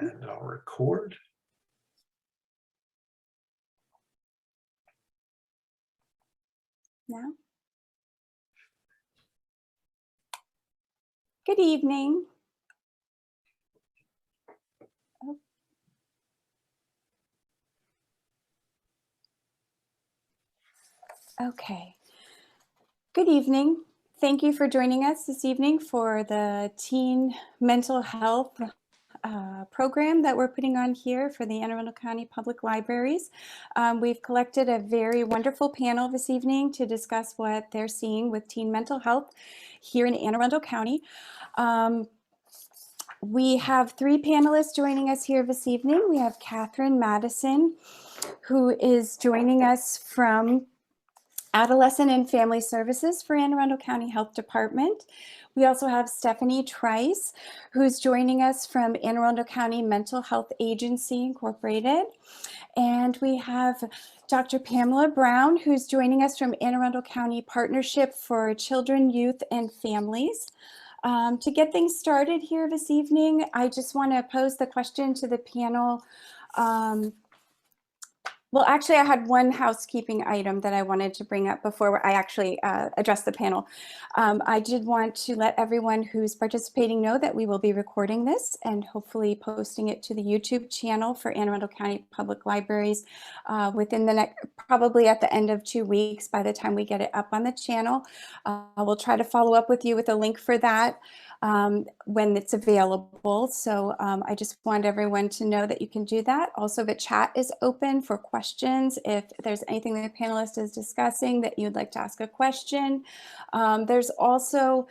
And I'll record. Now. Good evening. Okay. Good evening. Thank you for joining us this evening for the Teen Mental Health program that we're putting on here for the Anne Arundel County Public Libraries. We've collected a very wonderful panel this evening to discuss what they're seeing with teen mental health here in Anne Arundel County. We have three panelists joining us here this evening. We have Catherine Madison, who is joining us from Adolescent and Family Services for Anne Arundel County Health Department. We also have Stephanie Trice, who's joining us from Anne Arundel County Mental Health Agency Incorporated. And we have Dr. Pamela Brown, who's joining us from Anne Arundel County Partnership for Children, Youth, and Families. To get things started here this evening, I just want to pose the question to the panel. Well, actually, I had one housekeeping item that I wanted to bring up before I actually address the panel. I did want to let everyone who's participating know that we will be recording this and hopefully posting it to the YouTube channel for Anne Arundel County Public Libraries within the next, probably at the end of 2 weeks by the time we get it up on the channel. We'll try to follow up with you with a link for that when it's available. So I just want everyone to know that you can do that. Also, the chat is open for questions. If there's anything that the panelist is discussing that you'd like to ask a question. There's also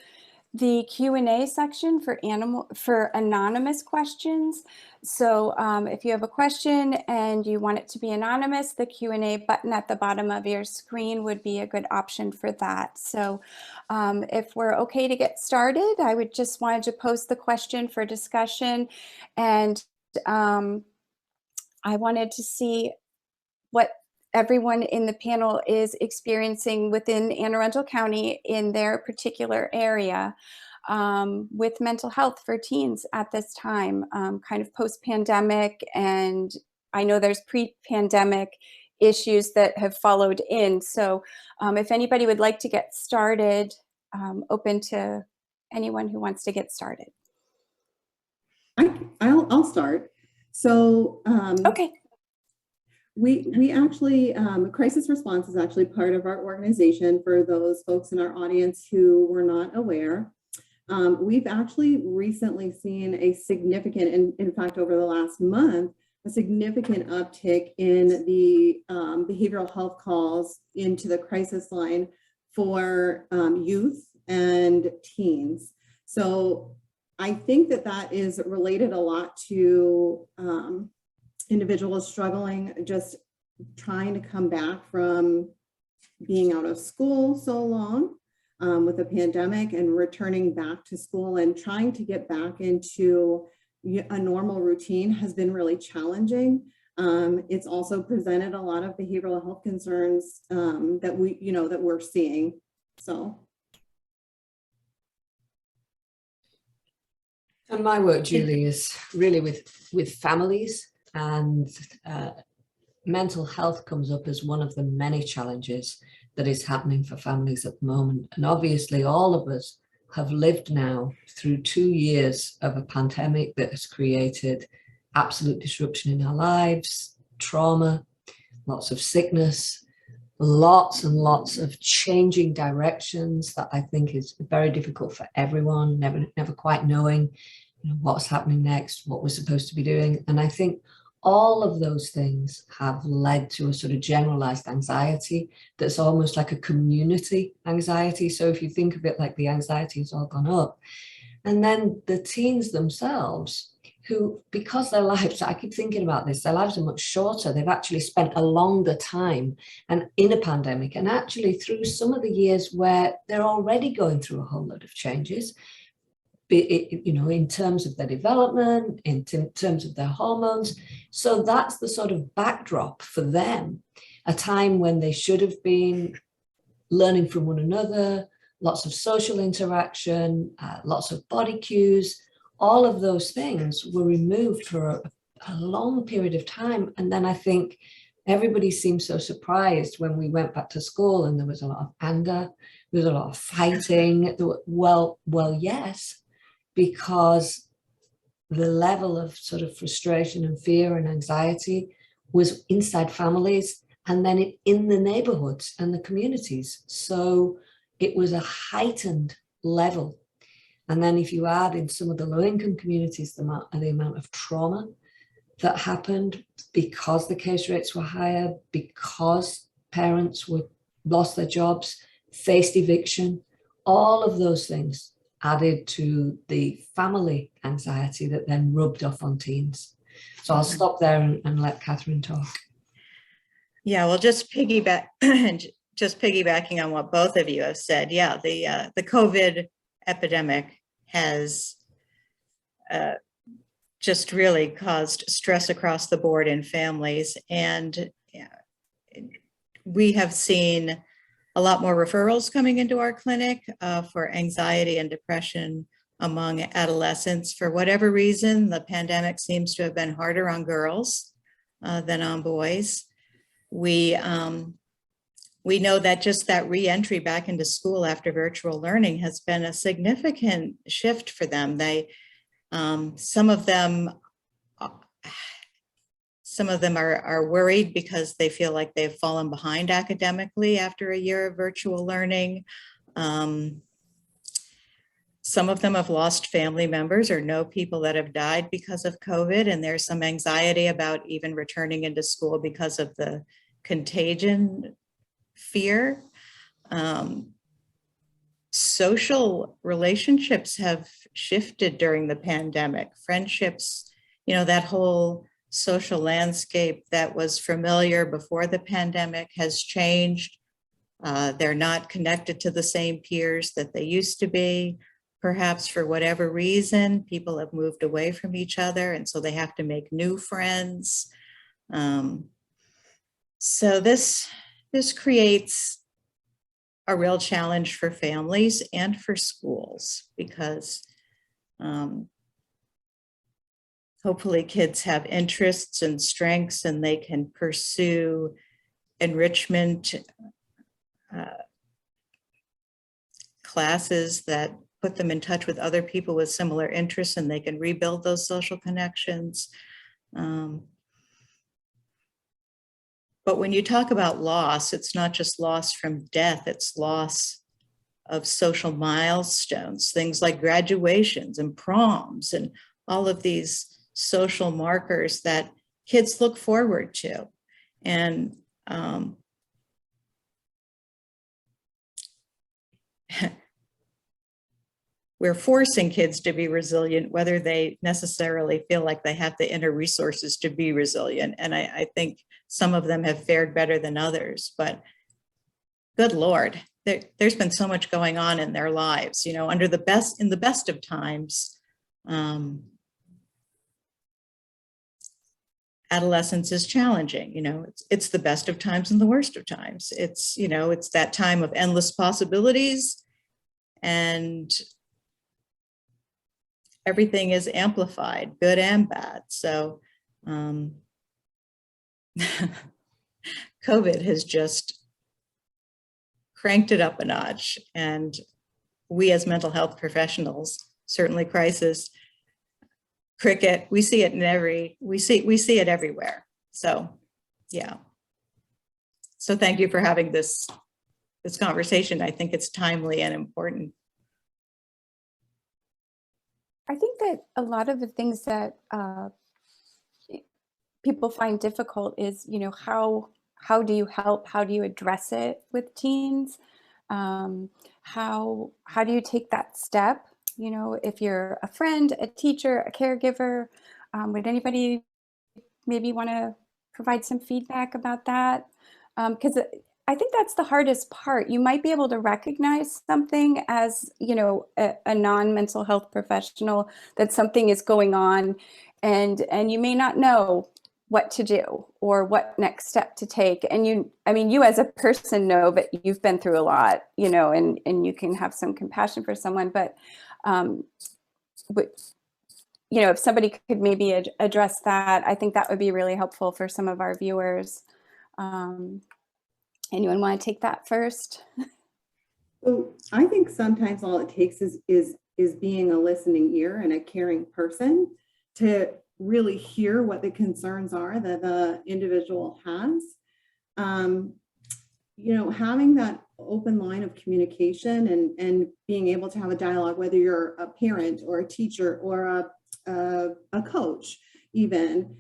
the Q&A section for anonymous questions. So if you have a question and you want it to be anonymous, the Q&A button at the bottom of your screen would be a good option for that. So if we're okay to get started, I would just wanted to post the question for discussion, and I wanted to see what everyone in the panel is experiencing within Anne Arundel County in their particular area with mental health for teens at this time, kind of post-pandemic. And I know there's pre-pandemic issues that have followed in. So if anybody would like to get started, open to anyone who wants to get started. I'll start. So okay. We actually, crisis response is actually part of our organization for those folks in our audience who were not aware. We've actually recently seen a significant, in fact, over the last month, a significant uptick in the behavioral health calls into the crisis line for youth and teens. So I think that is related a lot to individuals struggling, just trying to come back from being out of school so long with the pandemic and returning back to school and trying to get back into a normal routine has been really challenging. It's also presented a lot of behavioral health concerns that we're seeing. So. And my work, Julie, is really with families. And mental health comes up as one of the many challenges that is happening for families at the moment. And obviously all of us have lived now through 2 years of a pandemic that has created absolute disruption in our lives, trauma, lots of sickness, lots and lots of changing directions that I think is very difficult for everyone, never quite knowing, what's happening next, what we're supposed to be doing. And I think all of those things have led to a sort of generalized anxiety that's almost like a community anxiety. So if you think of it like the anxiety has all gone up. And then the teens themselves, who, because their lives, I keep thinking about this, their lives are much shorter. They've actually spent a longer time and in a pandemic, and actually through some of the years where they're already going through a whole lot of changes, in terms of their development, in terms of their hormones. So that's the sort of backdrop for them, a time when they should have been learning from one another, lots of social interaction, lots of body cues, all of those things were removed for a long period of time. And then I think everybody seemed so surprised when we went back to school and there was a lot of anger, there was a lot of fighting. Well, yes, because the level of sort of frustration and fear and anxiety was inside families and then in the neighborhoods and the communities. So it was a heightened level. And then if you add in some of the low-income communities, the amount of trauma that happened because the case rates were higher, because parents lost their jobs, faced eviction, all of those things added to the family anxiety that then rubbed off on teens. So I'll stop there and let Catherine talk. Yeah, well, just piggybacking on what both of you have said. Yeah, the COVID epidemic has just really caused stress across the board in families. And we have seen a lot more referrals coming into our clinic for anxiety and depression among adolescents. For whatever reason, the pandemic seems to have been harder on girls than on boys. We know that just that re-entry back into school after virtual learning has been a significant shift for them. Some of them are worried because they feel like they've fallen behind academically after a year of virtual learning. Some of them have lost family members or know people that have died because of COVID, and there's some anxiety about even returning into school because of the contagion fear. Social relationships have shifted during the pandemic. Friendships, that whole social landscape that was familiar before the pandemic has changed. They're not connected to the same peers that they used to be. Perhaps for whatever reason, people have moved away from each other, and so they have to make new friends. So this creates a real challenge for families and for schools, because hopefully kids have interests and strengths and they can pursue enrichment classes that put them in touch with other people with similar interests, and they can rebuild those social connections. But when you talk about loss, it's not just loss from death, it's loss of social milestones, things like graduations and proms and all of these social markers that kids look forward to. And we're forcing kids to be resilient, whether they necessarily feel like they have the inner resources to be resilient. And I think some of them have fared better than others, but good Lord, there's been so much going on in their lives, in the best of times. Adolescence is challenging, it's the best of times and the worst of times. It's that time of endless possibilities, and everything is amplified, good and bad. So COVID has just cranked it up a notch. And we as mental health professionals, certainly crisis, cricket, we see it we see it everywhere. So yeah. So thank you for having this conversation. I think it's timely and important. I think that a lot of the things that people find difficult is, how do you help? How do you address it with teens? How do you take that step? If you're a friend, a teacher, a caregiver, would anybody maybe want to provide some feedback about that? Because I think that's the hardest part. You might be able to recognize something as, a non-mental health professional, that something is going on, and you may not know what to do or what next step to take. And you as a person know that you've been through a lot, and you can have some compassion for someone, but you know, if somebody could maybe address that, I think that would be really helpful for some of our viewers. Anyone want to take that first? So I think sometimes all it takes is being a listening ear and a caring person to really hear what the concerns are that the individual has. You know, having that open line of communication and being able to have a dialogue, whether you're a parent or a teacher or a coach, even,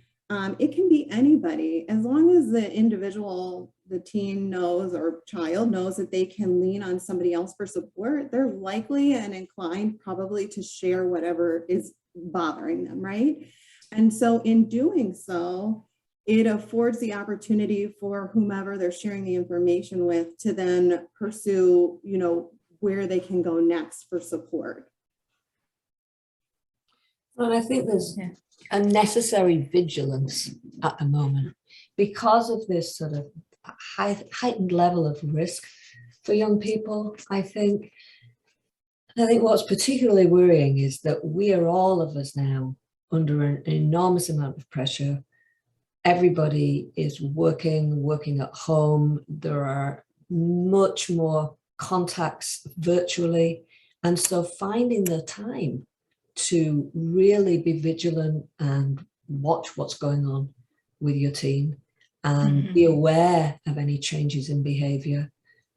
it can be anybody, as long as the individual, the teen knows or child knows that they can lean on somebody else for support, they're likely and inclined probably to share whatever is bothering them, right? And so in doing so, it affords the opportunity for whomever they're sharing the information with to then pursue, you know, where they can go next for support. And I think there's a necessary vigilance at the moment because of this sort of heightened level of risk for young people, I think. And I think what's particularly worrying is that we are all of us now under an enormous amount of pressure. Everybody is working at home. There are much more contacts virtually. And so finding the time to really be vigilant and watch what's going on with your teen and be aware of any changes in behavior,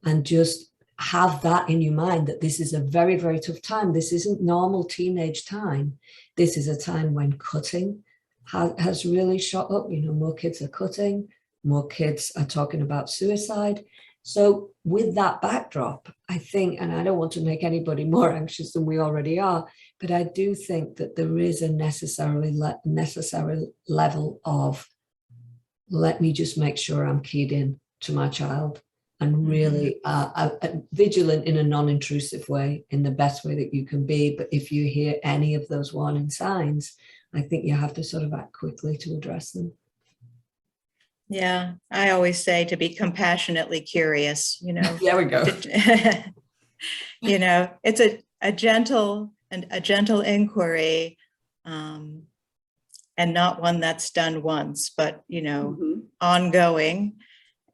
and just have that in your mind that this is a very, very tough time. This isn't normal teenage time. This is a time when cutting has really shot up. You know, more kids are cutting, more kids are talking about suicide. So with that backdrop, I think, and I don't want to make anybody more anxious than we already are, but I do think that there is a necessary level of, let me just make sure I'm keyed in to my child and really vigilant in a non-intrusive way, in the best way that you can be. But if you hear any of those warning signs, I think you have to sort of act quickly to address them. Yeah, I always say to be compassionately curious, you know. There we go. You know, it's a gentle inquiry, and not one that's done once, but, you know, ongoing.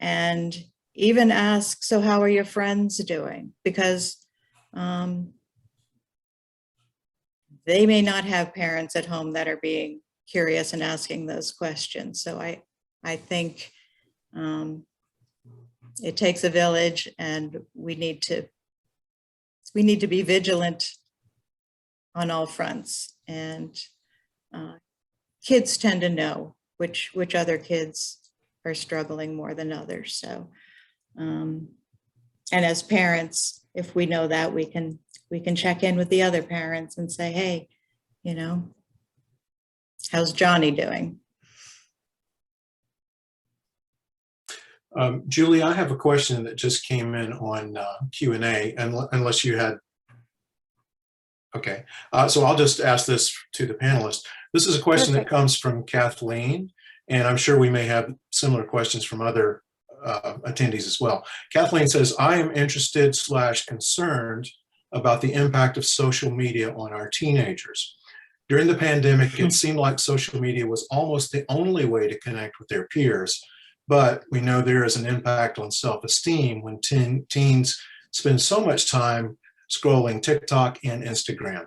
And even ask, so how are your friends doing? Because they may not have parents at home that are being curious and asking those questions. So I think it takes a village, and we need to be vigilant on all fronts. And kids tend to know which other kids are struggling more than others. So, and as parents, if we know that, we can check in with the other parents and say, hey, you know, how's Johnny doing? Julie, I have a question that just came in on Q&A, unless you had. Okay, so I'll just ask this to the panelists. This is a question that comes from Kathleen, and I'm sure we may have similar questions from other attendees as well. Kathleen says, I am interested / concerned about the impact of social media on our teenagers. During the pandemic, it seemed like social media was almost the only way to connect with their peers. But we know there is an impact on self-esteem when teens spend so much time scrolling TikTok and Instagram.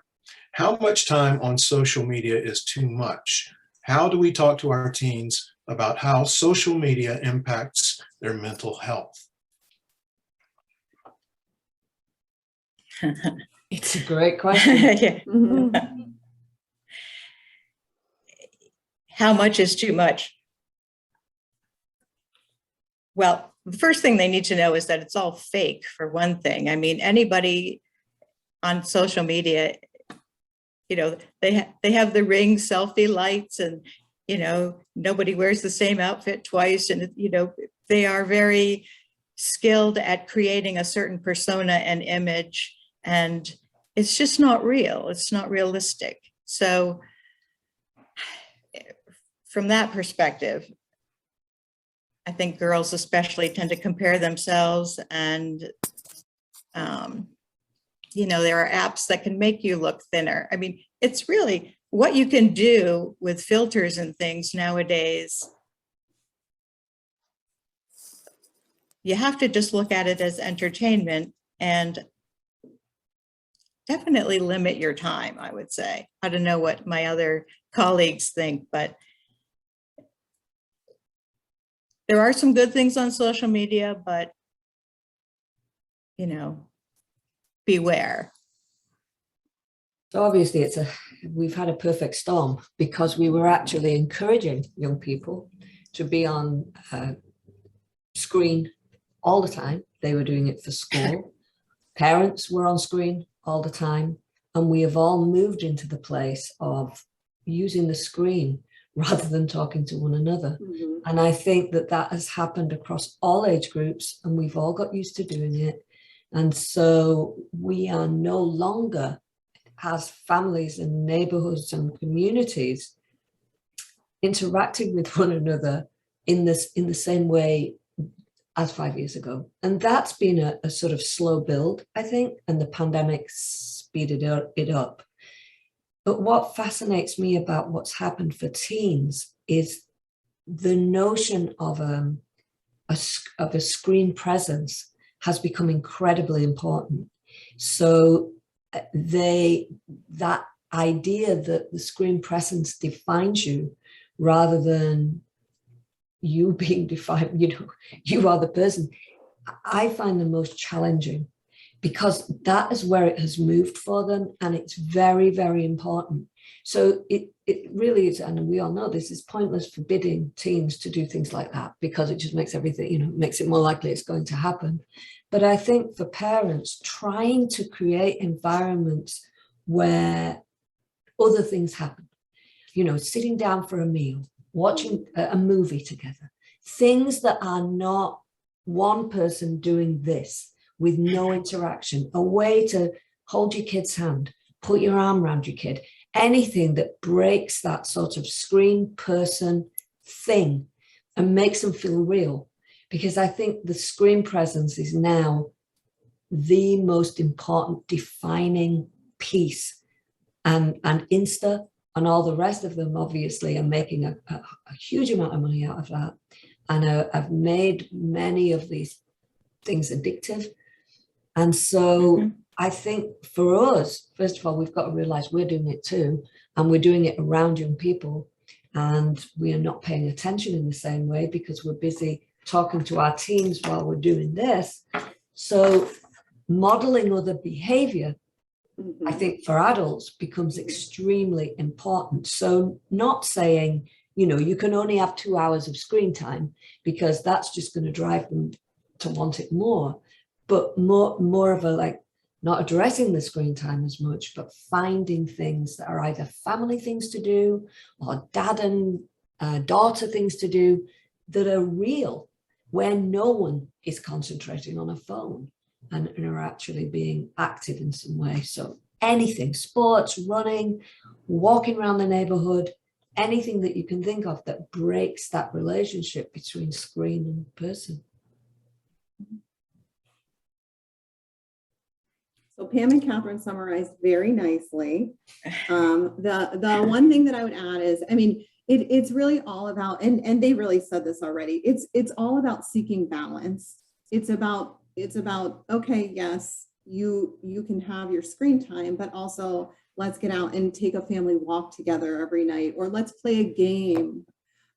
How much time on social media is too much? How do we talk to our teens about how social media impacts their mental health? It's a great question. Yeah. How much is too much? Well, the first thing they need to know is that it's all fake, for one thing. I mean, anybody on social media, you know, they have the Ring selfie lights, and, you know, nobody wears the same outfit twice. And, you know, they are very skilled at creating a certain persona and image, and it's just not real. It's not realistic. So from that perspective, I think girls especially tend to compare themselves, and, you know, there are apps that can make you look thinner. I mean, it's really what you can do with filters and things nowadays, you have to just look at it as entertainment and definitely limit your time, I would say. I don't know what my other colleagues think, but there are some good things on social media, but, you know, beware. So obviously we've had a perfect storm because we were actually encouraging young people to be on screen all the time. They were doing it for school. Parents were on screen all the time. And we have all moved into the place of using the screen rather than talking to one another. Mhm. And I think that has happened across all age groups, and we've all got used to doing it. And so we are no longer, as families and neighborhoods and communities, interacting with one another in the same way as 5 years ago. And that's been a sort of slow build, I think, and the pandemic speeded it up. But what fascinates me about what's happened for teens is the notion of a screen presence has become incredibly important. So that idea that the screen presence defines you rather than you being defined, you are the person, I find the most challenging, because that is where it has moved for them, and it's very, very important. So it really is, and we all know this is pointless forbidding teens to do things like that, because it just makes everything, makes it more likely it's going to happen. But I think for parents, trying to create environments where other things happen, sitting down for a meal, watching a movie together, things that are not one person doing this with no interaction, a way to hold your kid's hand, put your arm around your kid, anything that breaks that sort of screen person thing and makes them feel real. Because I think the screen presence is now the most important defining piece, and Insta and all the rest of them obviously are making a huge amount of money out of that, and have made many of these things addictive. And so I think for us, first of all, we've got to realize we're doing it too, and we're doing it around young people, and we are not paying attention in the same way because we're busy talking to our teams while we're doing this. So modeling other behavior, I think for adults becomes extremely important. So not saying, you can only have 2 hours of screen time, because that's just going to drive them to want it more, but more of a not addressing the screen time as much, but finding things that are either family things to do or dad and daughter things to do that are real, where no one is concentrating on a phone and are actually being active in some way. So anything, sports, running, walking around the neighborhood, anything that you can think of that breaks that relationship between screen and person. So Pam and Catherine summarized very nicely. The one thing that I would add is, it's really all about, and they really said this already, it's all about seeking balance. It's about, okay, yes, you can have your screen time, but also let's get out and take a family walk together every night, or let's play a game.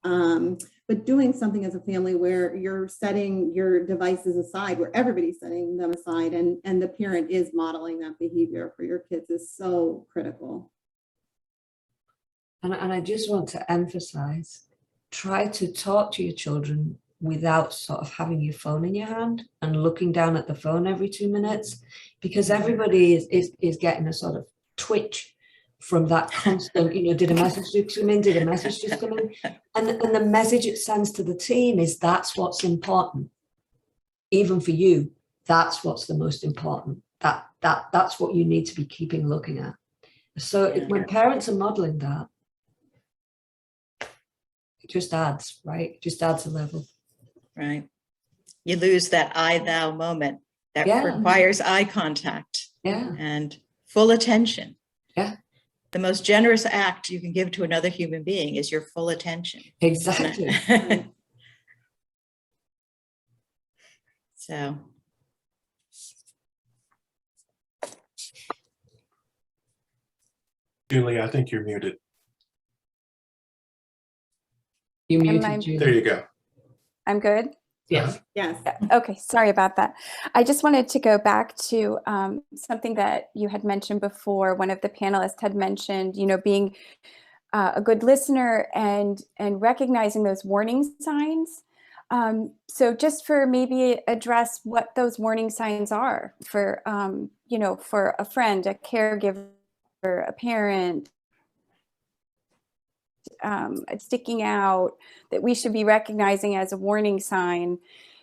But doing something as a family where you're setting your devices aside, where everybody's setting them aside, and the parent is modeling that behavior for your kids is so critical. And I just want to emphasize, try to talk to your children without sort of having your phone in your hand and looking down at the phone every 2 minutes, because everybody is getting a sort of twitch from that constant, did a message just come in? Did a message just come in? And the message it sends to the team is that's what's important. Even for you, that's what's the most important. That's what you need to be keeping looking at. So when parents are modeling that, it just adds, right? It just adds a level. Right. You lose that I thou moment that Yeah. requires eye contact Yeah. and full attention. Yeah. the most generous act you can give to another human being is your full attention. Exactly. So. Julie, I think you're muted. You Am muted, I- Julie. There you go. I'm good. Yes. Yes. Okay, sorry about that. I just wanted to go back to something that you had mentioned before. One of the panelists had mentioned, being a good listener and recognizing those warning signs. So just for maybe address what those warning signs are for, for a friend, a caregiver, a parent, sticking out, that we should be recognizing as a warning sign.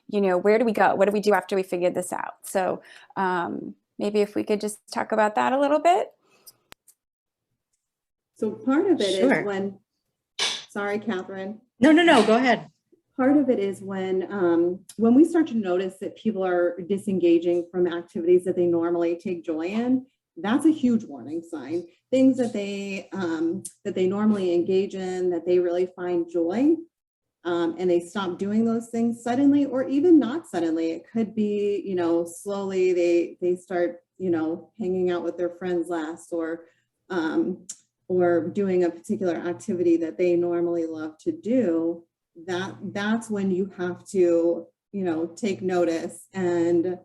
Where do we go? What do we do after we figure this out? So maybe if we could just talk about that a little bit. So part of it is Sure. when, sorry, Catherine. No, go ahead. Part of it is when we start to notice that people are disengaging from activities that they normally take joy in. That's a huge warning sign. Things that they normally engage in, that they really find joy, and they stop doing those things suddenly, or even not suddenly. It could be, slowly they start, hanging out with their friends less, or doing a particular activity that they normally love to do. That's when you have to, take notice and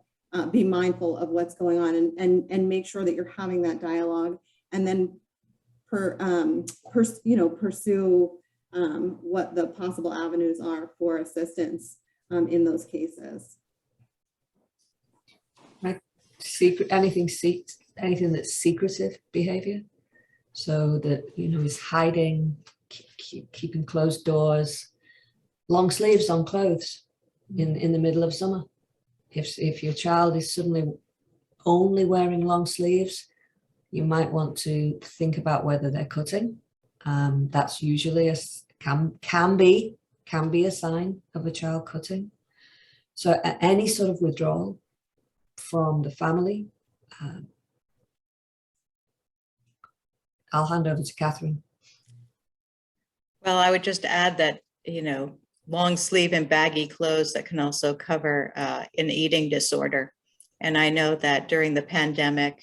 be mindful of what's going on, and make sure that you're having that dialogue, and then pursue what the possible avenues are for assistance in those cases. Anything that's secretive behavior, so that is hiding, keeping closed doors, long sleeves on clothes in the middle of summer. If your child is suddenly only wearing long sleeves, you might want to think about whether they're cutting. That's usually can be a sign of a child cutting. So any sort of withdrawal from the family. I'll hand over to Catherine. Well, I would just add that, long sleeve and baggy clothes that can also cover an eating disorder. And I know that during the pandemic,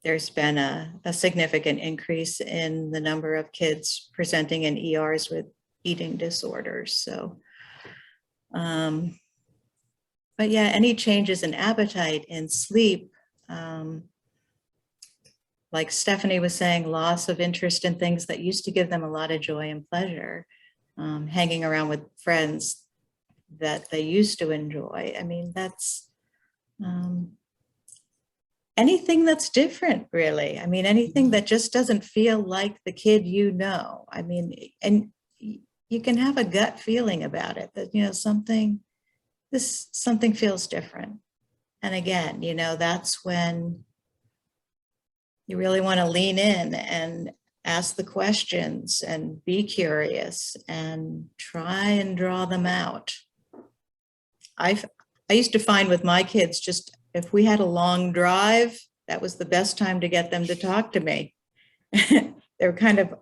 there's been a significant increase in the number of kids presenting in ERs with eating disorders. So, but yeah, any changes in appetite, in sleep, like Stephanie was saying, loss of interest in things that used to give them a lot of joy and pleasure, hanging around with friends that they used to enjoy. I mean, that's anything that's different, really. I mean, anything that just doesn't feel like the kid I mean, and you can have a gut feeling about it that, something feels different. And again, that's when you really want to lean in and ask the questions and be curious and try and draw them out. I used to find with my kids, just if we had a long drive, that was the best time to get them to talk to me. They were kind of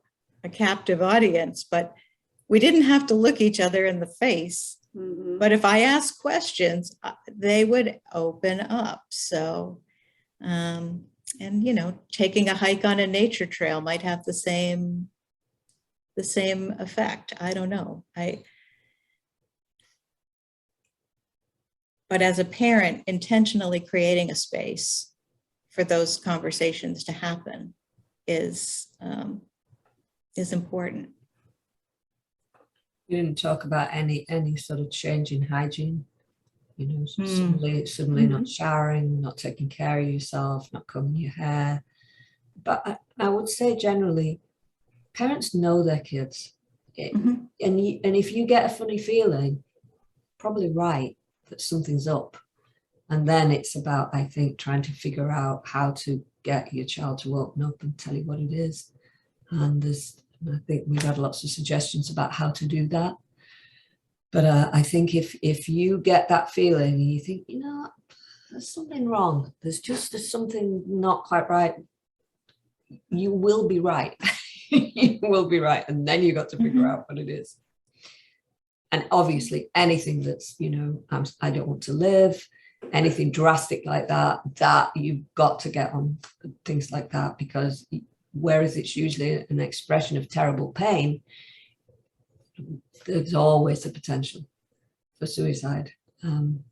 a captive audience, but we didn't have to look each other in the face. Mm-hmm. But if I asked questions, they would open up. So, and taking a hike on a nature trail might have the same effect. I don't know. But as a parent, intentionally creating a space for those conversations to happen is important. You didn't talk about any sort of change in hygiene. Suddenly not showering, not taking care of yourself, not combing your hair. But I would say generally, parents know their kids, and if you get a funny feeling, probably right that something's up, and then it's about, I think, trying to figure out how to get your child to open up and tell you what it is. And I think we've had lots of suggestions about how to do that. But I think if you get that feeling and you think, there's something wrong, there's something not quite right, you will be right. You will be right. And then you got to figure out what it is. And obviously anything that's, you know, I don't want to live, anything drastic like that, that you've got to get on things like that, because whereas it's usually an expression of terrible pain, there's always the potential for suicide in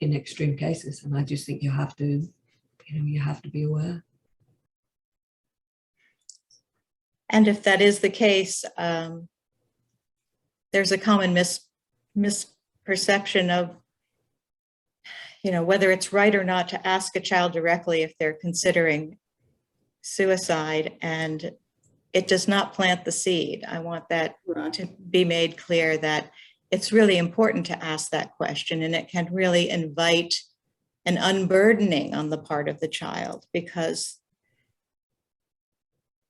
extreme cases. And I just think you have to, you know, you have to be aware. And if that is the case, there's a common misperception of, you know, whether it's right or not to ask a child directly if they're considering suicide, and it does not plant the seed. I want that to be made clear, that it's really important to ask that question, and it can really invite an unburdening on the part of the child, because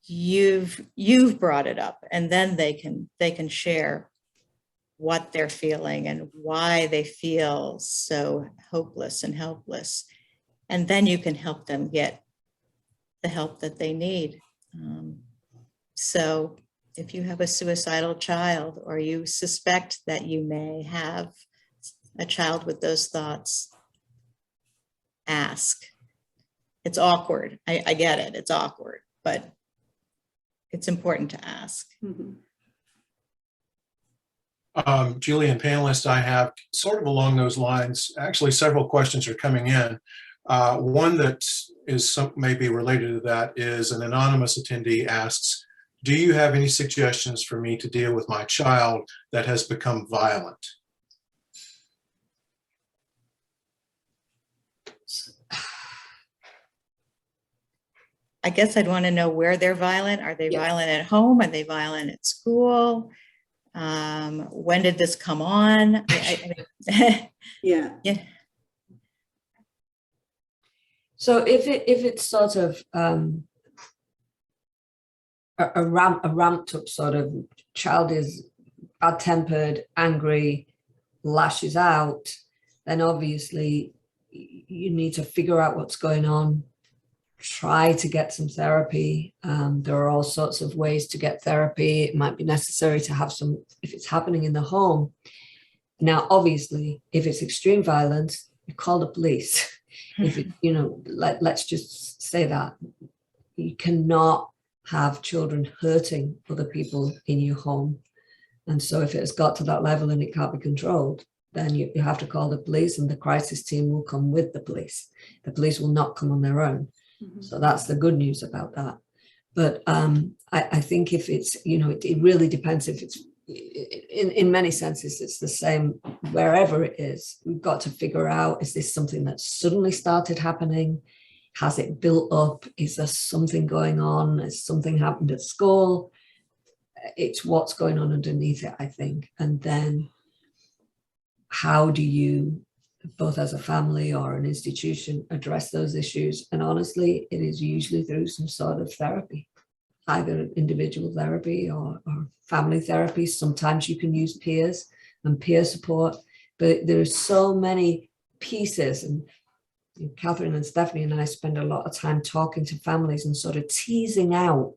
you've brought it up, and then they can share what they're feeling and why they feel so hopeless and helpless. And then you can help them get the help that they need. So if you have a suicidal child, or you suspect that you may have a child with those thoughts, ask. It's awkward. I get it. It's awkward, but it's important to ask. Mm-hmm. Julie and panelists, I have sort of along those lines, actually several questions are coming in. One that is maybe related to that is an anonymous attendee asks, do you have any suggestions for me to deal with my child that has become violent? I guess I'd want to know where they're violent. Are they Yeah. violent at home? Are they violent at school? When did this come on? Yeah. Yeah. So if it's sort of a ramped up sort of child is bad-tempered, angry, lashes out, then obviously you need to figure out what's going on, try to get some therapy. There are all sorts of ways to get therapy. It might be necessary to have some, if it's happening in the home. Now, obviously, if it's extreme violence, you call the police. If it, you know, let's just say that you cannot have children hurting other people in your home. And so if it has got to that level and it can't be controlled, then you have to call the police, and the crisis team will come with the police. The police will not come on their own. Mm-hmm. So that's the good news about that. But I think if it's, you know, it really depends. If it's in many senses, it's the same wherever it is. We've got to figure out, is this something that suddenly started happening? Has it built up? Is there something going on? Has something happened at school? It's what's going on underneath it, I think. And then how do you, both as a family or an institution, address those issues? And honestly, it is usually through some sort of therapy, either individual therapy or family therapy. Sometimes you can use peers and peer support, but there's so many pieces. And Catherine and Stephanie and I spend a lot of time talking to families and sort of teasing out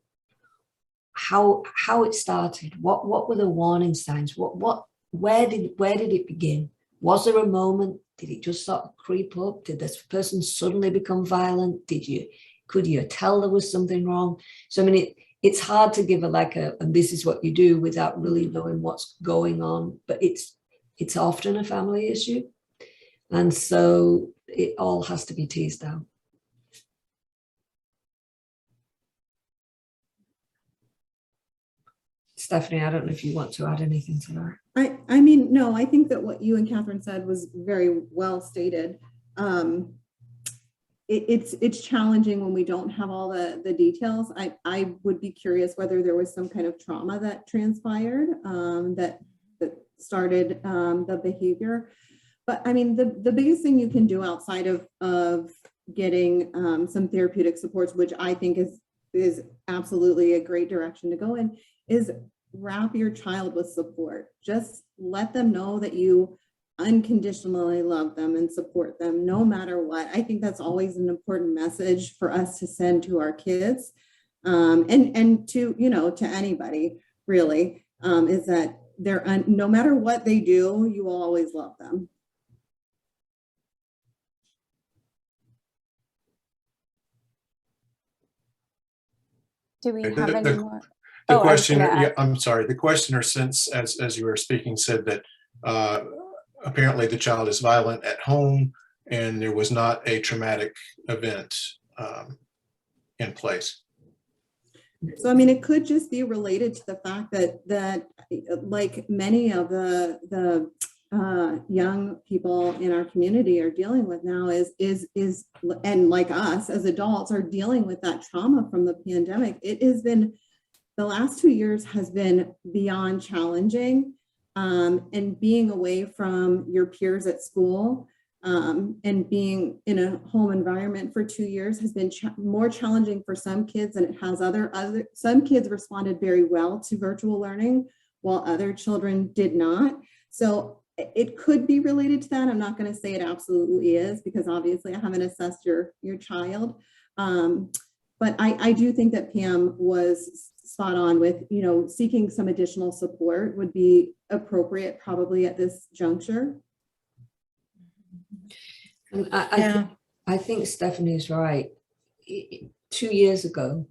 how it started. What were the warning signs? Where did it begin? Was there a moment? Did it just sort of creep up? Did this person suddenly become violent? Could you tell there was something wrong? So I mean, it's hard to give and this is what you do without really knowing what's going on. But it's often a family issue, and so it all has to be teased out. Stephanie, I don't know if you want to add anything to that. I mean, no, I think that what you and Catherine said was very well stated. It's challenging when we don't have all the details. I would be curious whether there was some kind of trauma that transpired that started the behavior. But I mean, the biggest thing you can do outside of getting some therapeutic supports, which I think is absolutely a great direction to go in, is wrap your child with support. Just let them know that you unconditionally love them and support them no matter what. I think that's always an important message for us to send to our kids. And to, to anybody really, is that no matter what they do, you will always love them. Do we The- have any the- more? The Oh, I was questioner, gonna yeah, I'm sorry. The questioner, since as you were speaking, said that apparently the child is violent at home and there was not a traumatic event in place. So, I mean, it could just be related to the fact that like many of the young people in our community are dealing with now is and like us as adults are dealing with that trauma from the pandemic. It has been, the last 2 years has been beyond challenging, and being away from your peers at school, and being in a home environment for 2 years has been more challenging for some kids than it has some kids responded very well to virtual learning while other children did not. So it could be related to that. I'm not going to say it absolutely is, because obviously I haven't assessed your child. But I do think that Pam was spot on with, seeking some additional support would be appropriate probably at this juncture. And Yeah. I think Stephanie's right. 2 years ago,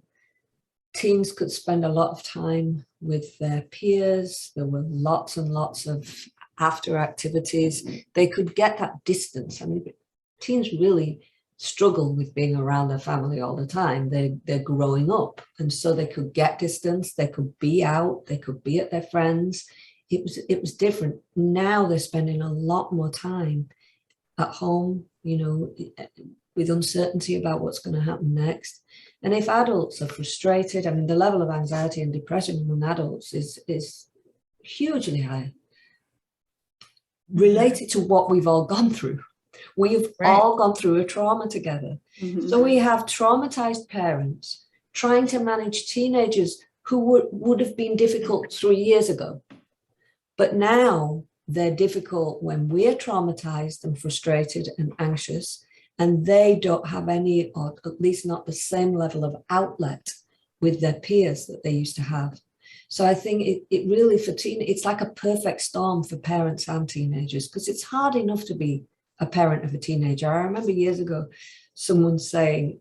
teens could spend a lot of time with their peers. There were lots and lots of after activities. They could get that distance. I mean, teens really struggle with being around their family all the time. They're growing up, and so they could get distance. They could be out. They could be at their friends. It was different. Now they're spending a lot more time at home, with uncertainty about what's going to happen next. And if adults are frustrated, I mean, the level of anxiety and depression among adults is hugely high, related to what we've all gone through. We've all gone through a trauma together. Mm-hmm. So we have traumatized parents trying to manage teenagers who would have been difficult 3 years ago. But now they're difficult when we're traumatized and frustrated and anxious, and they don't have any, or at least not the same level of outlet with their peers that they used to have. So I think it really, for it's like a perfect storm for parents and teenagers, because it's hard enough to be a parent of a teenager. I remember years ago, someone saying,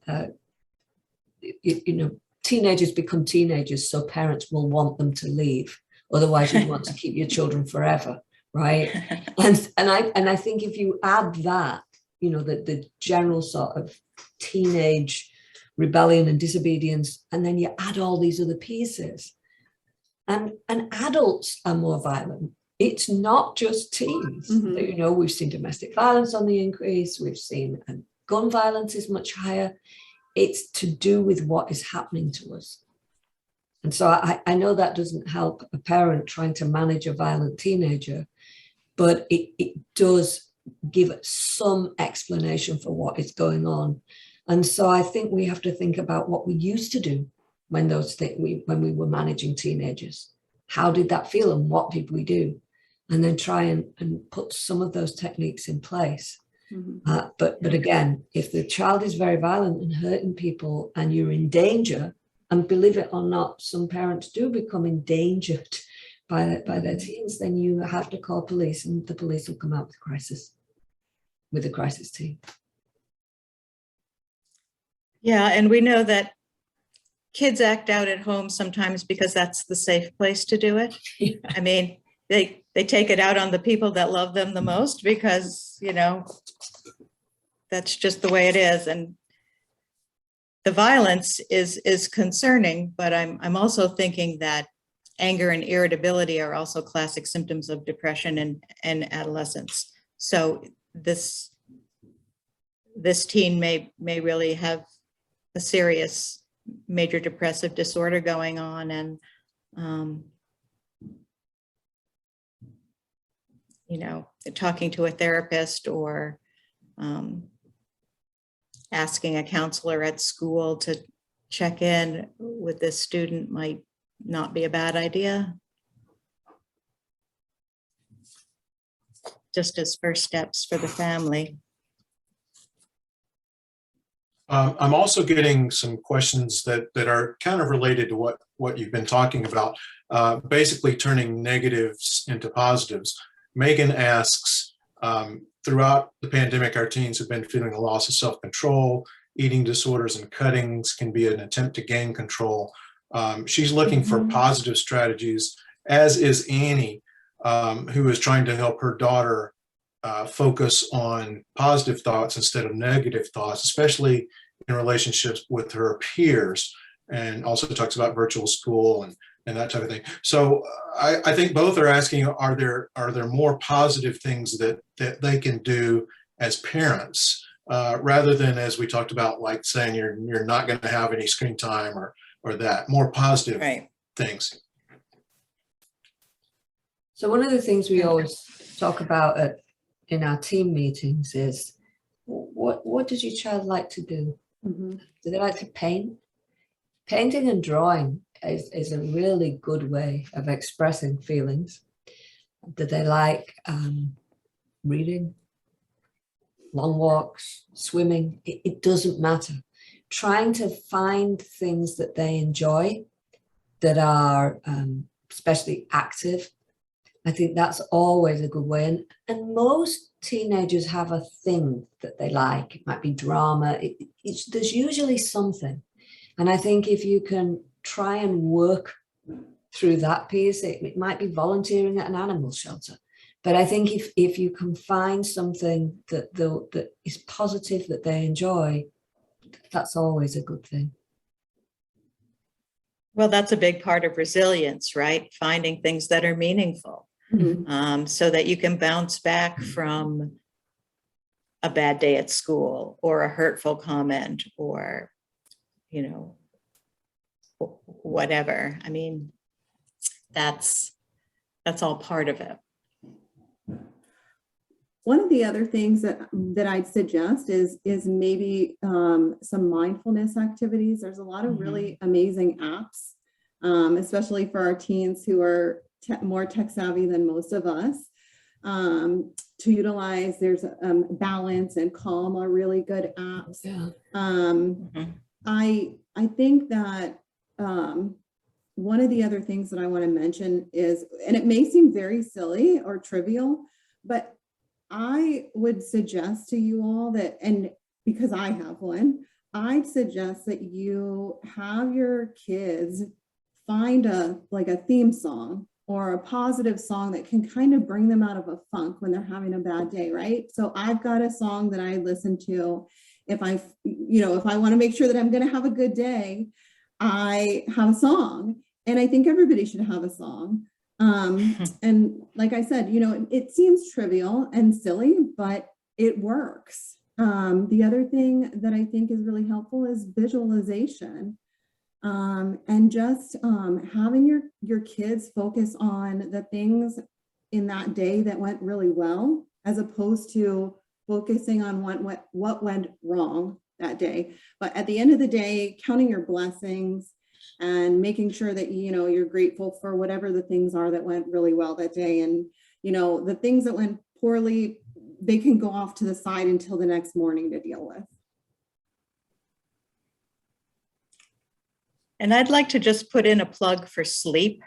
teenagers become teenagers, so parents will want them to leave. Otherwise, you want to keep your children forever, right? And I think if you add that, the general sort of teenage rebellion and disobedience, and then you add all these other pieces, and adults are more violent. It's not just teens. Mm-hmm. We've seen domestic violence on the increase. We've seen gun violence is much higher. It's to do with what is happening to us. And so I know that doesn't help a parent trying to manage a violent teenager, but it does give some explanation for what is going on. And so I think we have to think about what we used to do when when we were managing teenagers. How did that feel and what did we do? And then try and put some of those techniques in place. Mm-hmm. But again, if the child is very violent and hurting people and you're in danger, and believe it or not, some parents do become endangered by their teens, then you have to call police, and the police will come out with a crisis team. Yeah, and we know that kids act out at home sometimes because that's the safe place to do it. Yeah. I mean, they take it out on the people that love them the most because, that's just the way it is. And the violence is concerning, but I'm also thinking that anger and irritability are also classic symptoms of depression and adolescence. So this teen may really have a serious major depressive disorder going on, and talking to a therapist or asking a counselor at school to check in with this student might not be a bad idea. Just as first steps for the family. I'm also getting some questions that are kind of related to what you've been talking about, basically turning negatives into positives. Megan asks, throughout the pandemic, our teens have been feeling a loss of self-control. Eating disorders and cuttings can be an attempt to gain control. She's looking for positive strategies, as is Annie, who is trying to help her daughter focus on positive thoughts instead of negative thoughts, especially in relationships with her peers, and also talks about virtual school and that type of thing. So I think both are asking, are there more positive things that they can do as parents, rather than, as we talked about, like saying you're not going to have any screen time or that, more positive things. So one of the things we always talk about in our team meetings is, what does your child like to do? Mm-hmm. Do they like to paint? Painting and drawing is a really good way of expressing feelings. Do they like reading, long walks, swimming? It doesn't matter. Trying to find things that they enjoy that are especially active, I think that's always a good way. And most teenagers have a thing that they like. It might be drama. There's usually something. And I think if you can try and work through that piece, it might be volunteering at an animal shelter. But I think if you can find something that is positive, that they enjoy, that's always a good thing. Well, that's a big part of resilience, right? Finding things that are meaningful, so that you can bounce back from a bad day at school or a hurtful comment or, whatever. I mean, that's all part of it. One of the other things that I'd suggest is maybe some mindfulness activities. There's a lot of really amazing apps, especially for our teens who are more tech savvy than most of us, to utilize. There's Balance and Calm are really good apps. Yeah. I think that one of the other things that I want to mention is, and it may seem very silly or trivial, but I would suggest to you all that, and because I have one, I'd suggest that you have your kids find a theme song or a positive song that can kind of bring them out of a funk when they're having a bad day, right? So I've got a song that I listen to if I want to make sure that I'm going to have a good day. I have a song, and I think everybody should have a song. And like I said, it seems trivial and silly, but it works. The other thing that I think is really helpful is visualization, and just having your kids focus on the things in that day that went really well, as opposed to focusing on what went wrong that day. But at the end of the day, counting your blessings and making sure that, you're grateful for whatever the things are that went really well that day. And, the things that went poorly, they can go off to the side until the next morning to deal with. And I'd like to just put in a plug for sleep.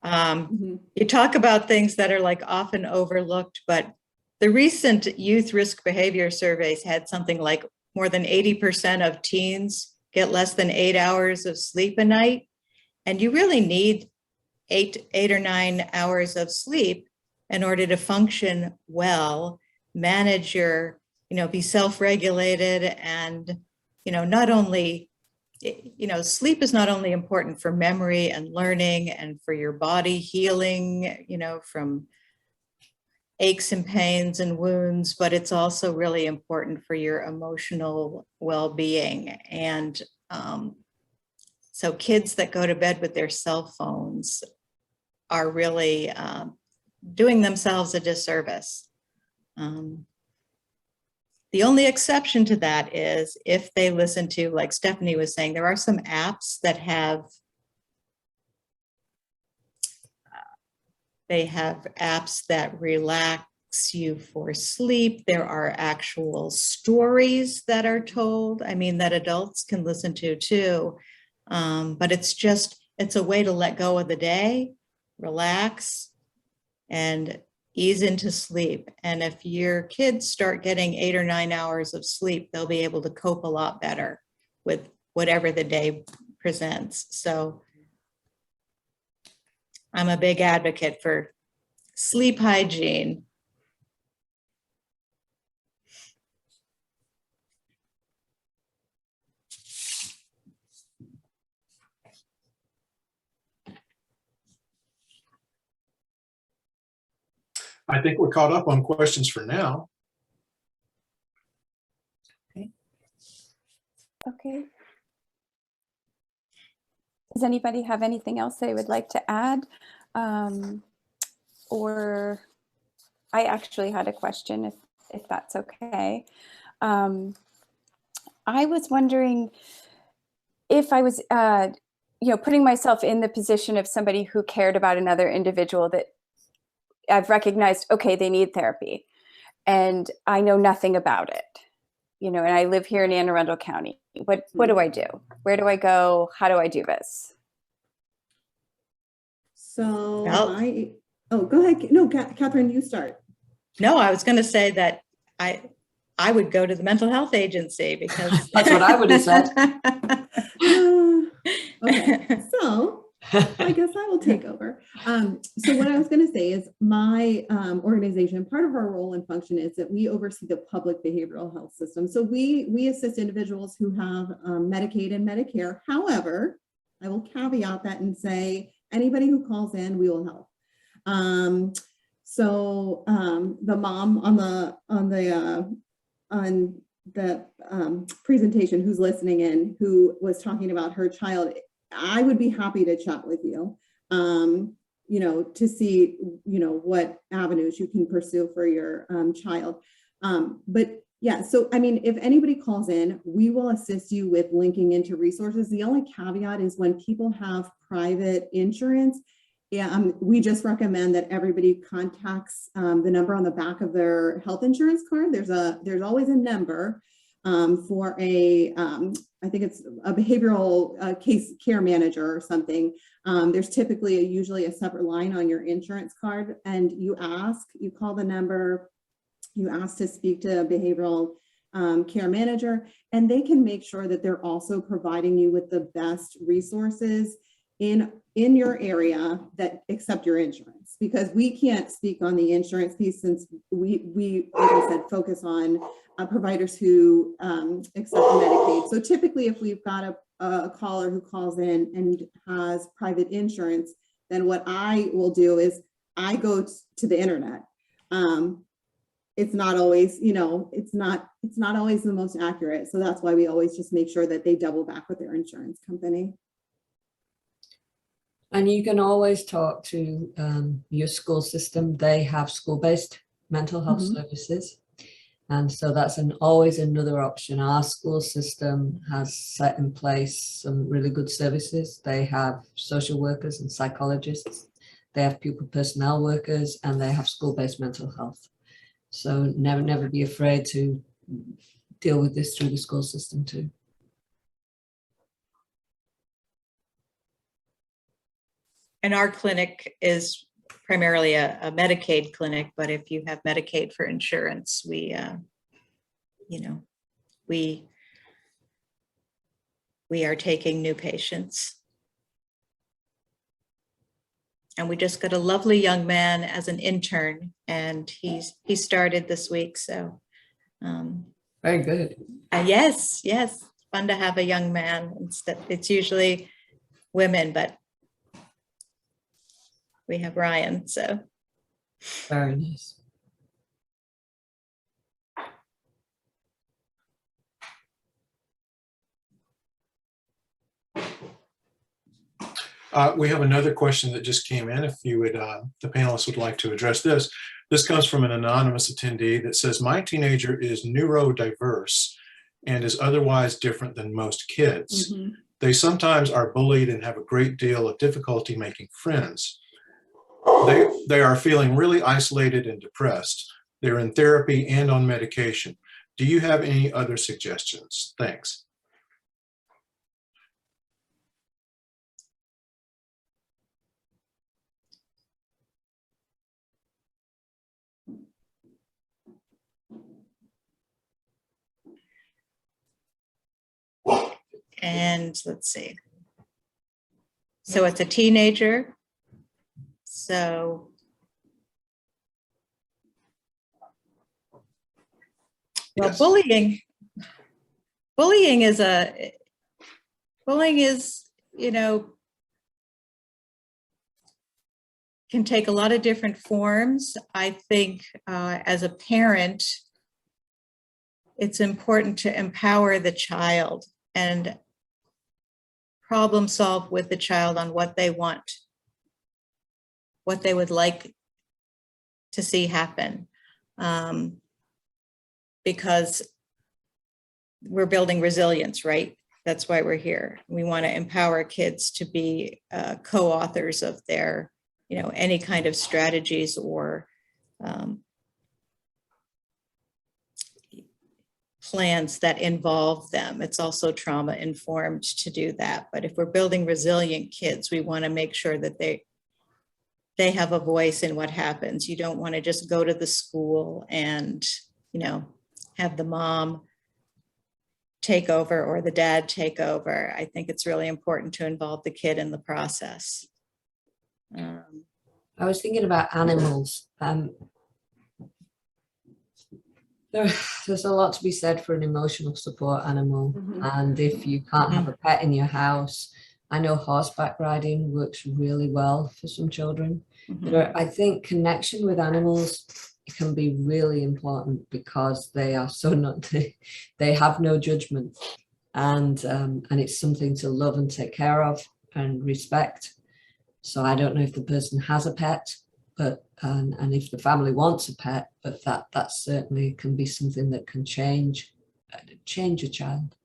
You talk about things that are often overlooked, but the recent youth risk behavior surveys had something like more than 80% of teens get less than 8 hours of sleep a night. And you really need eight or 9 hours of sleep in order to function well, manage your, be self-regulated, and, not only, sleep is not only important for memory and learning and for your body healing, from aches and pains and wounds, but it's also really important for your emotional well-being. And so kids that go to bed with their cell phones are really doing themselves a disservice. The only exception to that is if they listen to, like Stephanie was saying, there are some apps that have they have apps that relax you for sleep. There are actual stories that are told, I mean, that adults can listen to too. But it's a way to let go of the day, relax, and ease into sleep. And if your kids start getting 8 or 9 hours of sleep, they'll be able to cope a lot better with whatever the day presents. So I'm a big advocate for sleep hygiene. I think we're caught up on questions for now. Okay. Does anybody have anything else they would like to add? Or I actually had a question, if that's okay. I was wondering if I was, putting myself in the position of somebody who cared about another individual that I've recognized, okay, they need therapy, and I know nothing about it, and I live here in Anne Arundel County. What do I do? Where do I go? How do I do this? So Well, go ahead. No, Catherine, you start. no, I was going to say that I would go to the mental health agency because That's what I would have said. Okay, so I guess I will take over. So what I was going to say is my organization, part of our role and function is that we oversee the public behavioral health system. So we assist individuals who have Medicaid and Medicare. However, I will caveat that and say anybody who calls in, we will help. So the mom on the presentation who's listening in, who was talking about her child, I would be happy to chat with you, to see, what avenues you can pursue for your child. But yeah, so, I mean, if anybody calls in, we will assist you with linking into resources. The only caveat is when people have private insurance, we just recommend that everybody contacts the number on the back of their health insurance card. There's always a number for I think it's a behavioral case care manager or something. There's typically usually a separate line on your insurance card, and you call the number, you ask to speak to a behavioral care manager, and they can make sure that they're also providing you with the best resources in your area that accept your insurance, because we can't speak on the insurance piece, since we like I said, focus on providers who accept Medicaid. So typically, if we've got a caller who calls in and has private insurance, then what I will do is I go to the internet. It's not always, it's not always the most accurate. So that's why we always just make sure that they double back with their insurance company. And you can always talk to your school system. They have school-based mental health services. And so that's always another option. Our school system has set in place some really good services. They have social workers and psychologists. They have pupil personnel workers, and they have school-based mental health. So never be afraid to deal with this through the school system too. And our clinic is primarily a Medicaid clinic, but if you have Medicaid for insurance, we are taking new patients. And we just got a lovely young man as an intern, and he started this week. So Very good. yes, fun to have a young man. It's usually women, but we have Ryan, so. Very nice. We have another question that just came in. If you would, the panelists would like to address this. This comes from an anonymous attendee that says, my teenager is neurodiverse and is otherwise different than most kids. They sometimes are bullied and have a great deal of difficulty making friends. They are feeling really isolated and depressed. They're in therapy and on medication. Do you have any other suggestions? Thanks. And let's see. So it's a teenager. So well, Yes. bullying is, you know, can take a lot of different forms. I think as a parent, it's important to empower the child and problem solve with the child on what they want, what they would like to see happen. Because we're building resilience, right? That's why we're here. We want to empower kids to be co-authors of their, you know, any kind of strategies or plans that involve them. It's also trauma informed to do that. But if we're building resilient kids, we want to make sure that they have a voice in what happens. You don't want to just go to the school and, you know, have the mom take over or the dad take over. I think it's really important to involve the kid in the process. I was thinking about animals. There's a lot to be said for an emotional support animal. And if you can't have a pet in your house, I know horseback riding works really well for some children. But I think connection with animals can be really important because they are so they have no judgment, and it's something to love and take care of and respect. So I don't know if the person has a pet, but and if the family wants a pet, but that certainly can be something that can change a child.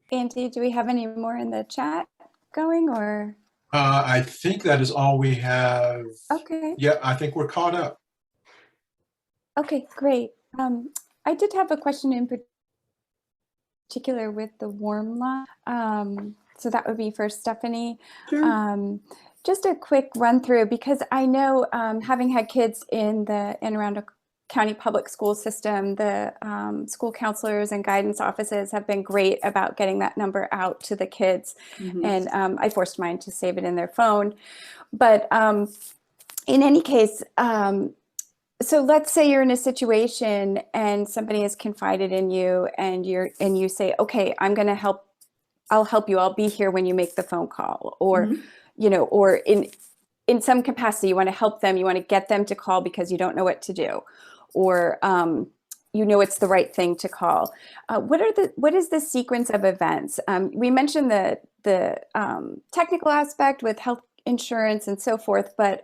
Andy, do we have any more in the chat going, or? I think that is all we have. Okay. Yeah, I think we're caught up. Okay, great. I did have a question in particular with the warm line. So that would be for Stephanie. Sure. Just a quick run through, because I know having had kids in the Anne Arundel County public school system, the school counselors and guidance offices have been great about getting that number out to the kids. And I forced mine to save it in their phone. But in any case, so let's say you're in a situation and somebody has confided in you, and you say, okay, I'll help you. I'll be here when you make the phone call, or, you know, or in some capacity, you want to help them. You want to get them to call because you don't know what to do, or, you know, it's the right thing to call. What is the sequence of events? We mentioned the technical aspect with health insurance and so forth, but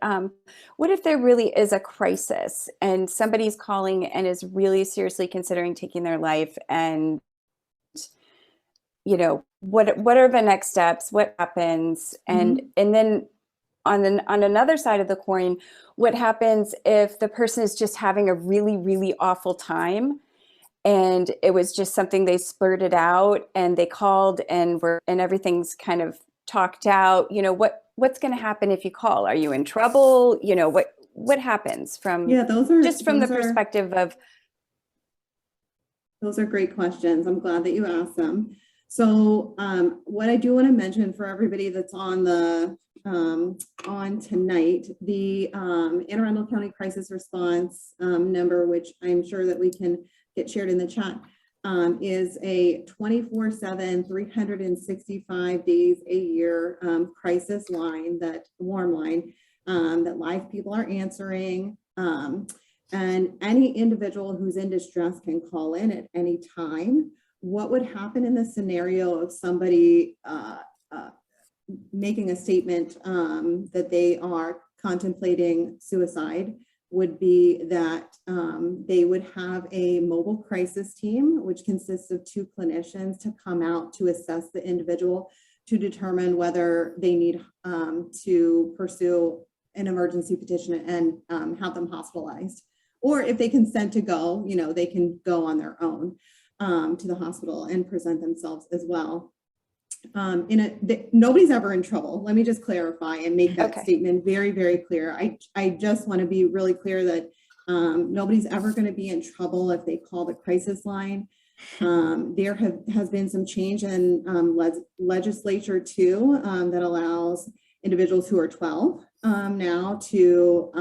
what if there really is a crisis and somebody's calling and is really seriously considering taking their life, and, you know, what are the next steps? What happens? And then on another side of the coin, what happens if the person is just having a really, really awful time, and it was just something they splurted out and they called and everything's kind of talked out? You know, what's going to happen if you call? Are you in trouble? You know, what happens from the perspective of. Those are great questions. I'm glad that you asked them. So what I do want to mention for everybody that's on the on tonight, the Anne Arundel County Crisis Response number, which I'm sure that we can get shared in the chat, is a 24/7, 365 days a year crisis line, that warm line that live people are answering. And any individual who's in distress can call in at any time. What would happen in the scenario of somebody making a statement that they are contemplating suicide? would be that they would have a mobile crisis team, which consists of 2 clinicians to come out to assess the individual to determine whether they need to pursue an emergency petition and have them hospitalized. Or if they consent to go, you know, they can go on their own to the hospital and present themselves as well. Nobody's ever in trouble. Let me just clarify and make that statement very, very clear. I just want to be really clear that nobody's ever going to be in trouble if they call the crisis line. There has been some change in legislature too that allows individuals who are 12 now to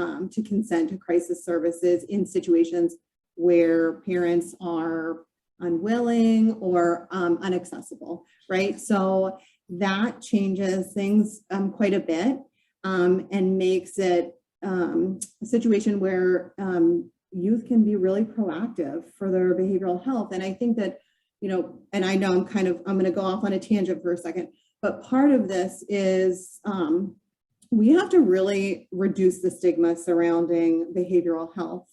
consent to crisis services in situations where parents are unwilling or inaccessible, right? So that changes things quite a bit and makes it a situation where youth can be really proactive for their behavioral health. And I think that, you know, and I know I'm going to go off on a tangent for a second, but part of this is we have to really reduce the stigma surrounding behavioral health.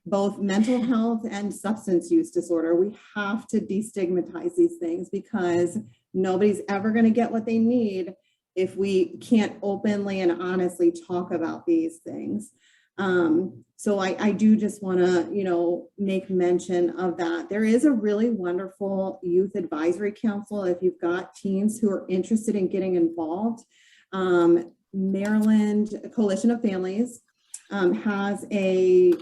Both mental health and substance use disorder. We have to destigmatize these things because nobody's ever going to get what they need if we can't openly and honestly talk about these things. So I do just want to, you know, make mention of that. There is a really wonderful youth advisory council. If you've got teens who are interested in getting involved, Maryland Coalition of Families has a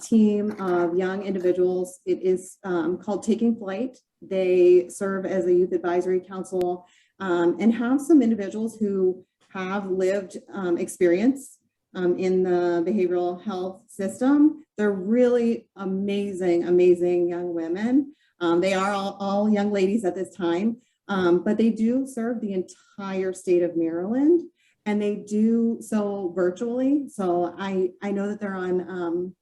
team of young individuals. It is called Taking Flight. They serve as a youth advisory council and have some individuals who have lived experience in the behavioral health system. They're really amazing, amazing young women. They are all young ladies at this time, but they do serve the entire state of Maryland. And they do so virtually. So I know that they're on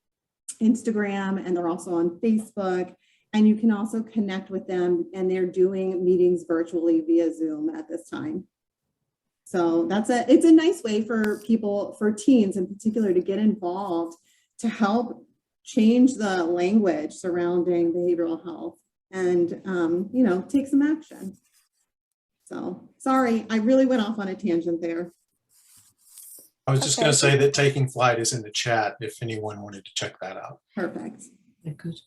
Instagram and they're also on Facebook. And you can also connect with them, and they're doing meetings virtually via Zoom at this time. So it's a nice way for people, for teens in particular, to get involved to help change the language surrounding behavioral health and, you know, take some action. So sorry, I really went off on a tangent there. I was just going to say that Taking Flight is in the chat if anyone wanted to check that out. Perfect. Very good.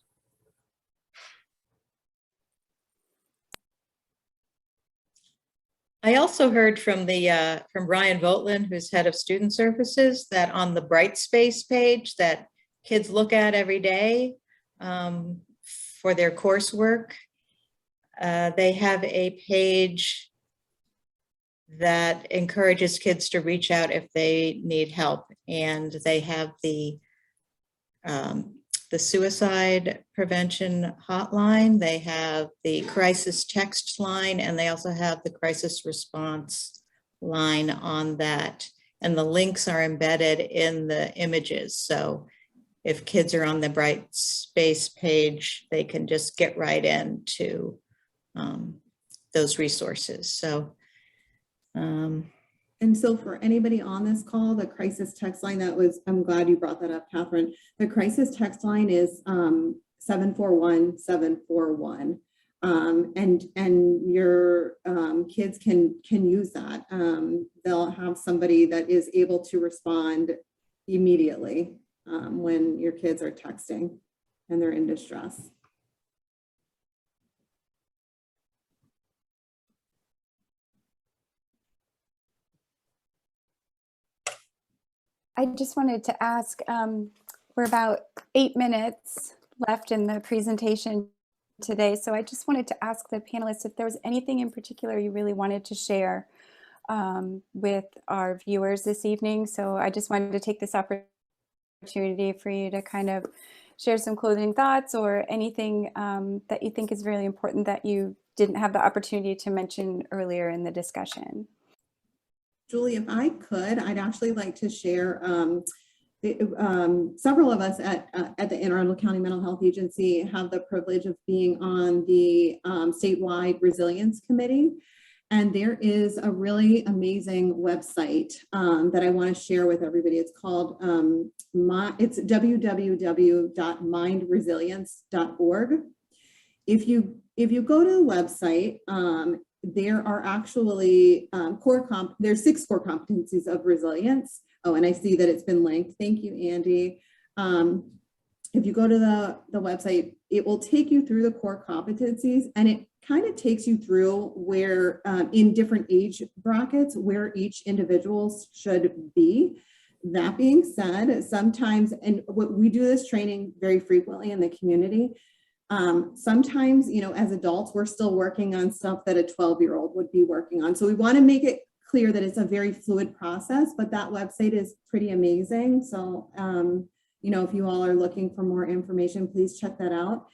I also heard from Ryan Votlin, who's head of student services, that on the Brightspace page that kids look at every day for their coursework, they have a page that encourages kids to reach out if they need help. And they have the suicide prevention hotline, they have the crisis text line, and they also have the crisis response line on that. And the links are embedded in the images. So if kids are on the Brightspace page, they can just get right into those resources. So and so for anybody on this call, the crisis text line, I'm glad you brought that up, Catherine. The crisis text line is 741-741. And your kids can use that. They'll have somebody that is able to respond immediately when your kids are texting and they're in distress. I just wanted to ask, we're about 8 minutes left in the presentation today. So I just wanted to ask the panelists if there was anything in particular you really wanted to share with our viewers this evening. So I just wanted to take this opportunity for you to kind of share some closing thoughts or anything that you think is really important that you didn't have the opportunity to mention earlier in the discussion. Julie, if I could, I'd actually like to share, several of us at the Anne Arundel County Mental Health Agency have the privilege of being on the statewide resilience committee. And there is a really amazing website that I want to share with everybody. It's called, it's www.mindresilience.org. If you go to the website, there are actually there's 6 core competencies of resilience. Oh, and I see that it's been linked. Thank you, Andy. If you go to the website, it will take you through the core competencies, and it kind of takes you through where in different age brackets where each individual should be. That being said, sometimes, and we do this training very frequently in the community, sometimes, you know, as adults, we're still working on stuff that a 12-year-old would be working on. So we want to make it clear that it's a very fluid process, but that website is pretty amazing. So, you know, if you all are looking for more information, please check that out.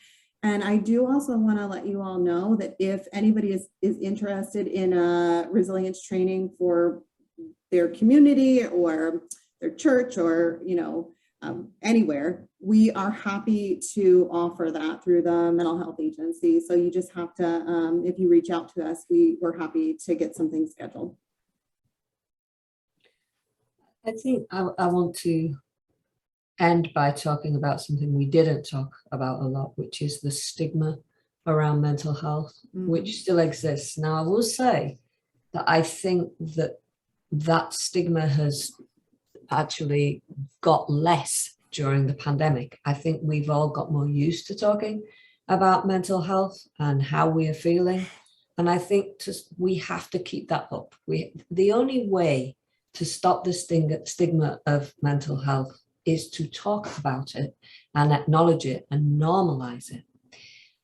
And I do also want to let you all know that if anybody is interested in a resilience training for their community or their church or, you know, anywhere, we are happy to offer that through the mental health agency. So you just have to, if you reach out to us, we're happy to get something scheduled. I think I want to end by talking about something we didn't talk about a lot, which is the stigma around mental health, which still exists. Now, I will say that I think that that stigma has actually got less during the pandemic. I think we've all got more used to talking about mental health and how we are feeling. And I think we have to keep that up. The only way to stop the stigma of mental health is to talk about it and acknowledge it and normalize it.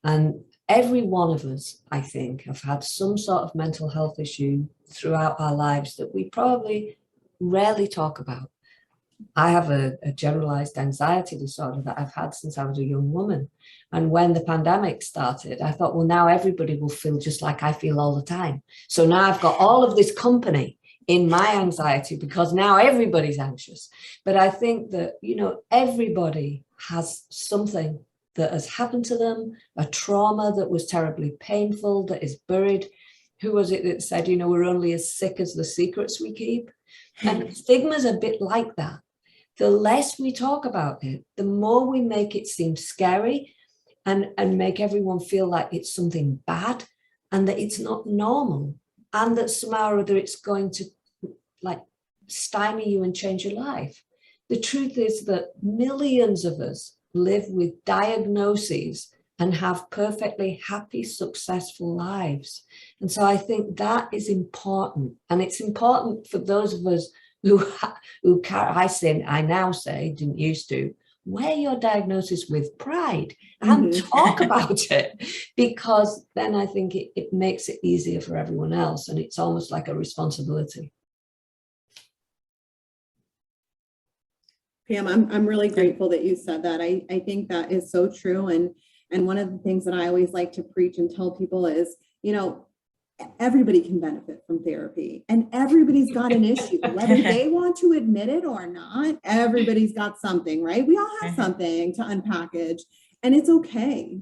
And every one of us, I think, have had some sort of mental health issue throughout our lives that we probably rarely talk about. I have a generalized anxiety disorder that I've had since I was a young woman. And when the pandemic started, I thought, well, now everybody will feel just like I feel all the time. So now I've got all of this company in my anxiety because now everybody's anxious. But I think that, you know, everybody has something that has happened to them, a trauma that was terribly painful, that is buried. Who was it that said, you know, we're only as sick as the secrets we keep? And stigma's a bit like that. The less we talk about it, the more we make it seem scary and make everyone feel like it's something bad and that it's not normal and that somehow or other it's going to like stymie you and change your life. The truth is that millions of us live with diagnoses and have perfectly happy, successful lives. And so I think that is important. And it's important for those of us who I now say, didn't used to, wear your diagnosis with pride and talk about it, because then I think it makes it easier for everyone else. And it's almost like a responsibility. Pam, I'm really grateful that you said that. I think that is so true. And one of the things that I always like to preach and tell people is, you know, everybody can benefit from therapy and everybody's got an issue, whether they want to admit it or not. Everybody's got something, right? We all have something to unpackage, and it's okay.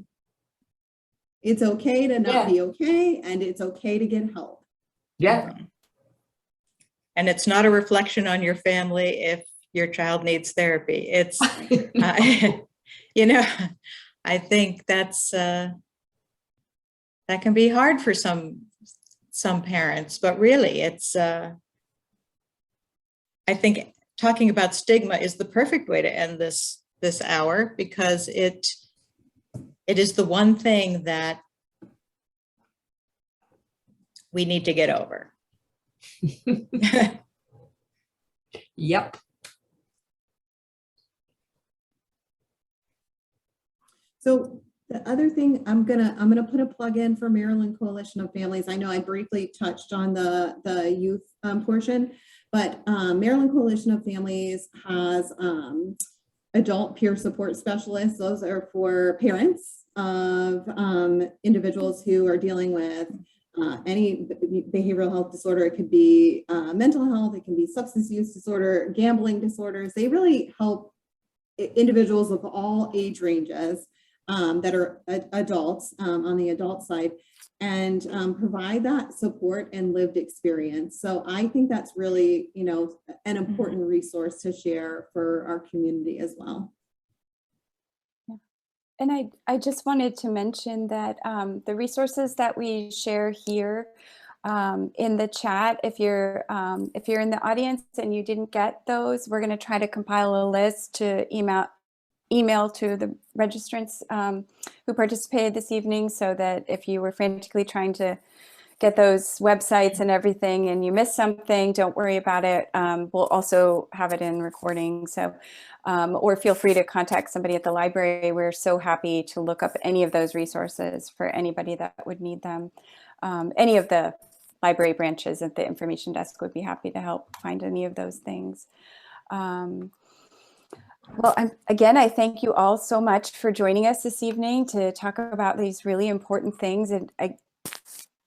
It's okay to not be okay, and it's okay to get help. Yeah. And it's not a reflection on your family if your child needs therapy. It's, you know, I think that's, that can be hard for some parents, but really it's, I think talking about stigma is the perfect way to end this hour, because it is the one thing that we need to get over. Yep. So the other thing, I'm gonna put a plug in for Maryland Coalition of Families. I know I briefly touched on the youth portion, but Maryland Coalition of Families has adult peer support specialists. Those are for parents of individuals who are dealing with any behavioral health disorder. It could be mental health, it can be substance use disorder, gambling disorders. They really help individuals of all age ranges that are adults on the adult side, and provide that support and lived experience. So I think that's really, you know, an important resource to share for our community as well. And I just wanted to mention that the resources that we share here in the chat, if you're in the audience and you didn't get those, we're going to try to compile a list to email to the registrants who participated this evening, so that if you were frantically trying to get those websites and everything and you missed something, don't worry about it. We'll also have it in recording. So, or feel free to contact somebody at the library. We're so happy to look up any of those resources for anybody that would need them. Any of the library branches at the information desk would be happy to help find any of those things. Well, again, I thank you all so much for joining us this evening to talk about these really important things. And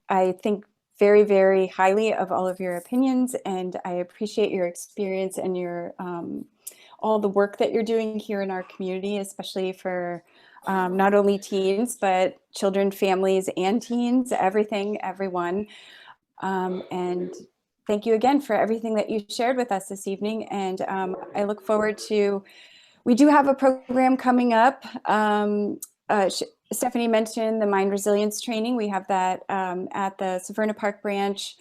I think very, very highly of all of your opinions, and I appreciate your experience and your all the work that you're doing here in our community, especially for not only teens, but children, families, and teens, everyone. And thank you again for everything that you shared with us this evening. And I look forward to, we do have a program coming up. Stephanie mentioned the Mind Resilience Training. We have that at the Severna Park branch.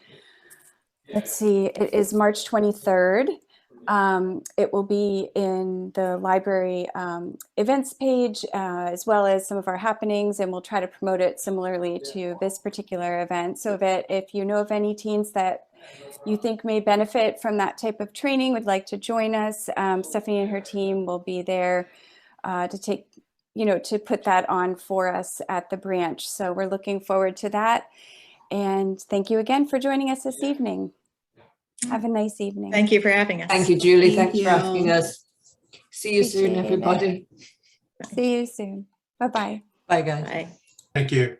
Let's see, it is March 23rd. It will be in the library events page, as well as some of our happenings, and we'll try to promote it similarly to this particular event, so that if you know of any teens that you think may benefit from that type of training, would like to join us, Stephanie and her team will be there to put that on for us at the branch. So we're looking forward to that. And thank you again for joining us this evening. Have a nice evening. Thank you for having us. Thank you, Julie. Thank Thanks for asking you. us. See you soon, Appreciate it. everybody. See you soon. Bye-bye. Bye, guys. Bye. Thank you.